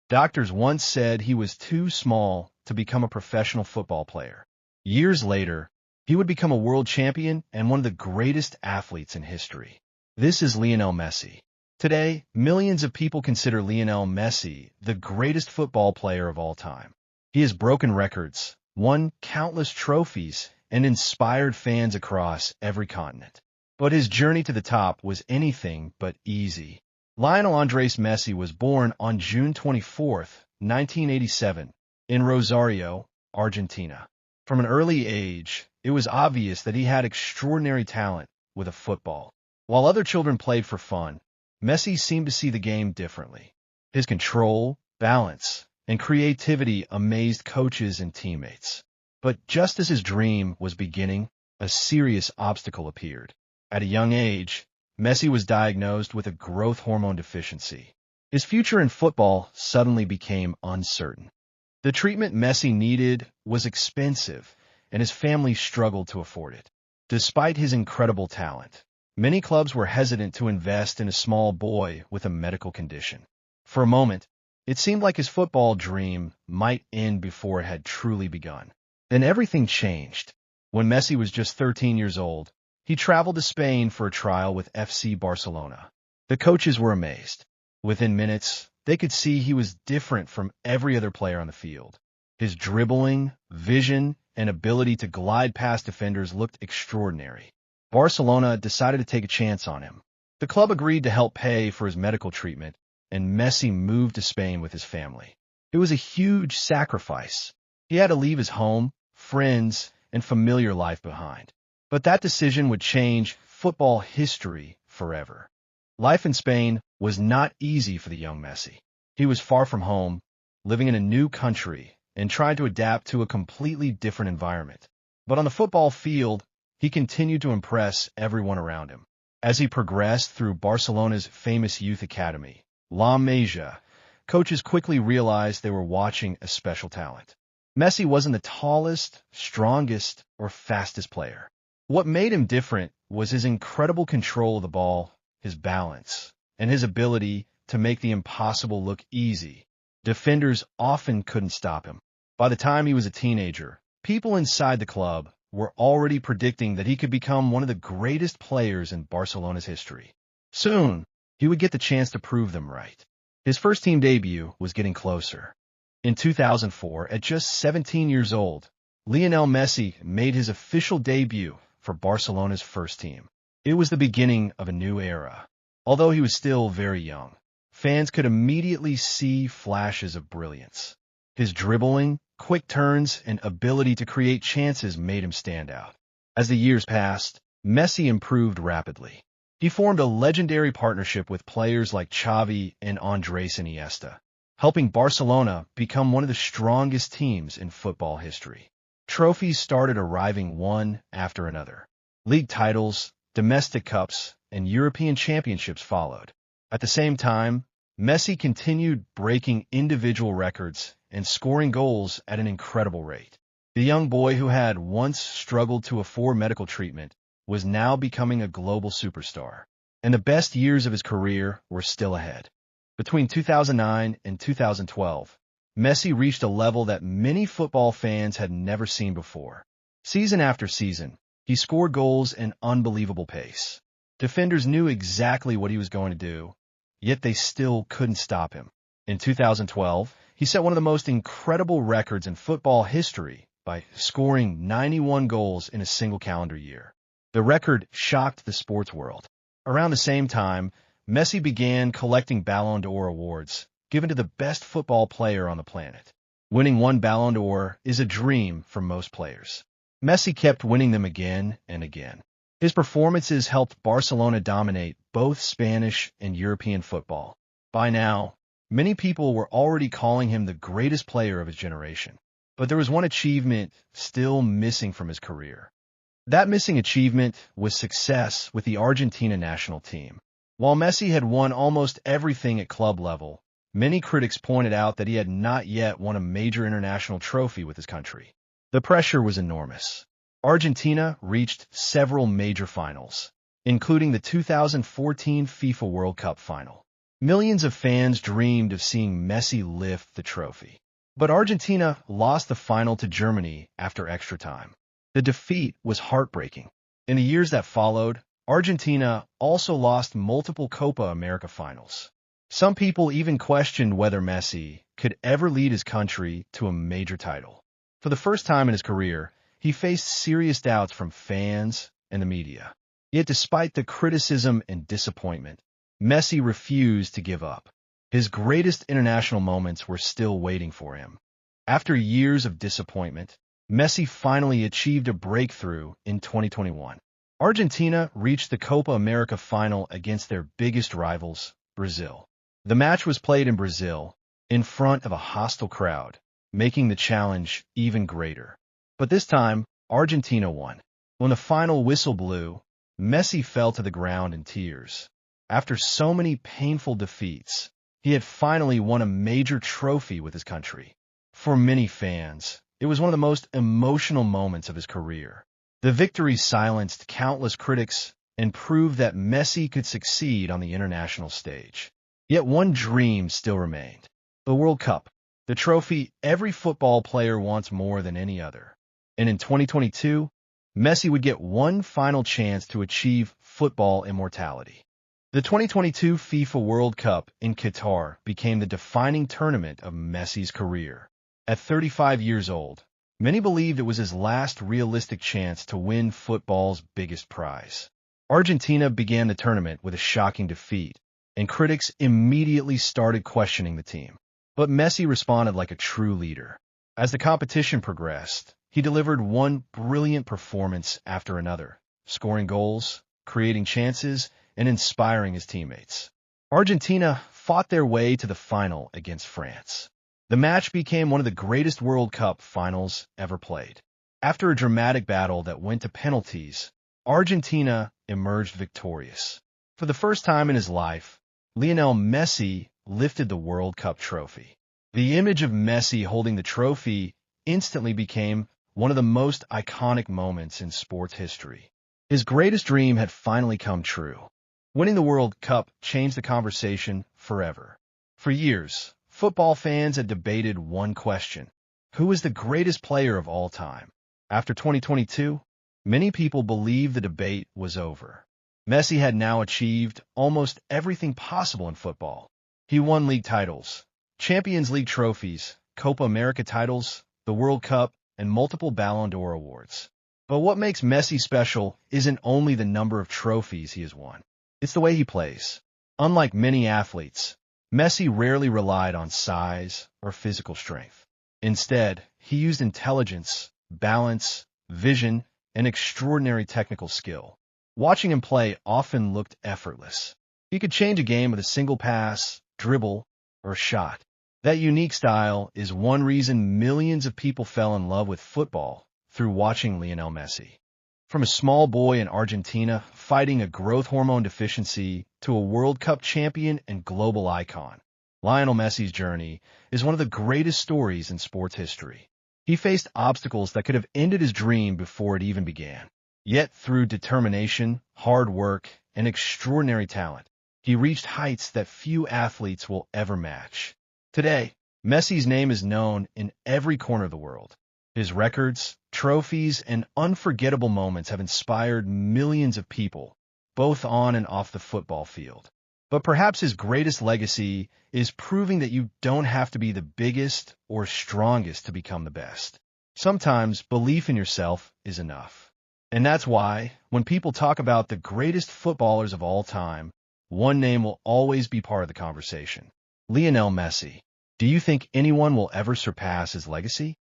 Doctors once said he was too small to become a professional football player. Years later, he would become a world champion and one of the greatest athletes in history. This is Lionel Messi. Today, millions of people consider Lionel Messi the greatest football player of all time. He has broken records, won countless trophies, and inspired fans across every continent. But his journey to the top was anything but easy. Lionel Andres Messi was born on June 24, 1987, in Rosario, Argentina. From an early age, it was obvious that he had extraordinary talent with a football. While other children played for fun, Messi seemed to see the game differently. His control, balance, and creativity amazed coaches and teammates. But just as his dream was beginning, a serious obstacle appeared. At a young age, Messi was diagnosed with a growth hormone deficiency. His future in football suddenly became uncertain. The treatment Messi needed was expensive, and his family struggled to afford it. Despite his incredible talent, many clubs were hesitant to invest in a small boy with a medical condition. For a moment, it seemed like his football dream might end before it had truly begun. Then everything changed. When Messi was just 13 years old, he traveled to Spain for a trial with FC Barcelona. The coaches were amazed. Within minutes, they could see he was different from every other player on the field. His dribbling, vision, and ability to glide past defenders looked extraordinary. Barcelona decided to take a chance on him. The club agreed to help pay for his medical treatment, and Messi moved to Spain with his family. It was a huge sacrifice. He had to leave his home, friends, and familiar life behind. But that decision would change football history forever. Life in Spain was not easy for the young Messi. He was far from home, living in a new country, and trying to adapt to a completely different environment. But on the football field, he continued to impress everyone around him. As he progressed through Barcelona's famous youth academy, La Masia, coaches quickly realized they were watching a special talent. Messi wasn't the tallest, strongest, or fastest player. What made him different was his incredible control of the ball, his balance, and his ability to make the impossible look easy. Defenders often couldn't stop him. By the time he was a teenager, people inside the club were already predicting that he could become one of the greatest players in Barcelona's history. Soon, he would get the chance to prove them right. His first team debut was getting closer. In 2004, at just 17 years old, Lionel Messi made his official debut for Barcelona's first team. It was the beginning of a new era. Although he was still very young, fans could immediately see flashes of brilliance. His dribbling, quick turns, and ability to create chances made him stand out. As the years passed, Messi improved rapidly. He formed a legendary partnership with players like Xavi and Andres Iniesta, helping Barcelona become one of the strongest teams in football history. Trophies started arriving one after another. League titles, domestic cups, and European championships followed. At the same time, Messi continued breaking individual records and scoring goals at an incredible rate. The young boy who had once struggled to afford medical treatment was now becoming a global superstar, and the best years of his career were still ahead. Between 2009 and 2012, Messi reached a level that many football fans had never seen before. Season after season, he scored goals at an unbelievable pace. Defenders knew exactly what he was going to do, yet they still couldn't stop him. In 2012, he set one of the most incredible records in football history by scoring 91 goals in a single calendar year. The record shocked the sports world. Around the same time, Messi began collecting Ballon d'Or awards, given to the best football player on the planet. Winning one Ballon d'Or is a dream for most players. Messi kept winning them again and again. His performances helped Barcelona dominate both Spanish and European football. By now, many people were already calling him the greatest player of his generation. But there was one achievement still missing from his career. That missing achievement was success with the Argentina national team. While Messi had won almost everything at club level, many critics pointed out that he had not yet won a major international trophy with his country. The pressure was enormous. Argentina reached several major finals, including the 2014 FIFA World Cup final. Millions of fans dreamed of seeing Messi lift the trophy. But Argentina lost the final to Germany after extra time. The defeat was heartbreaking. In the years that followed, Argentina also lost multiple Copa America finals. Some people even questioned whether Messi could ever lead his country to a major title. For the first time in his career, he faced serious doubts from fans and the media. Yet despite the criticism and disappointment, Messi refused to give up. His greatest international moments were still waiting for him. After years of disappointment, Messi finally achieved a breakthrough in 2021. Argentina reached the Copa America final against their biggest rivals, Brazil. The match was played in Brazil, in front of a hostile crowd, making the challenge even greater. But this time, Argentina won. When the final whistle blew, Messi fell to the ground in tears. After so many painful defeats, he had finally won a major trophy with his country. For many fans, it was one of the most emotional moments of his career. The victory silenced countless critics and proved that Messi could succeed on the international stage. Yet one dream still remained: the World Cup, the trophy every football player wants more than any other. And in 2022, Messi would get one final chance to achieve football immortality. The 2022 FIFA World Cup in Qatar became the defining tournament of Messi's career. At 35 years old, many believed it was his last realistic chance to win football's biggest prize. Argentina began the tournament with a shocking defeat, and critics immediately started questioning the team. But Messi responded like a true leader. As the competition progressed, he delivered one brilliant performance after another, scoring goals, creating chances, and inspiring his teammates. Argentina fought their way to the final against France. The match became one of the greatest World Cup finals ever played. After a dramatic battle that went to penalties, Argentina emerged victorious. For the first time in his life, Lionel Messi lifted the World Cup trophy. The image of Messi holding the trophy instantly became one of the most iconic moments in sports history. His greatest dream had finally come true. Winning the World Cup changed the conversation forever. For years, football fans had debated one question: who is the greatest player of all time? After 2022, many people believed the debate was over. Messi had now achieved almost everything possible in football. He won league titles, Champions League trophies, Copa America titles, the World Cup, and multiple Ballon d'Or awards. But what makes Messi special isn't only the number of trophies he has won. It's the way he plays. Unlike many athletes, Messi rarely relied on size or physical strength. Instead, he used intelligence, balance, vision, and extraordinary technical skill. Watching him play often looked effortless. He could change a game with a single pass, dribble, or shot. That unique style is one reason millions of people fell in love with football through watching Lionel Messi. From a small boy in Argentina fighting a growth hormone deficiency to a World Cup champion and global icon, Lionel Messi's journey is one of the greatest stories in sports history. He faced obstacles that could have ended his dream before it even began. Yet through determination, hard work, and extraordinary talent, he reached heights that few athletes will ever match. Today, Messi's name is known in every corner of the world. His records, trophies, and unforgettable moments have inspired millions of people, both on and off the football field. But perhaps his greatest legacy is proving that you don't have to be the biggest or strongest to become the best. Sometimes belief in yourself is enough. And that's why, when people talk about the greatest footballers of all time, one name will always be part of the conversation: Lionel Messi. Do you think anyone will ever surpass his legacy?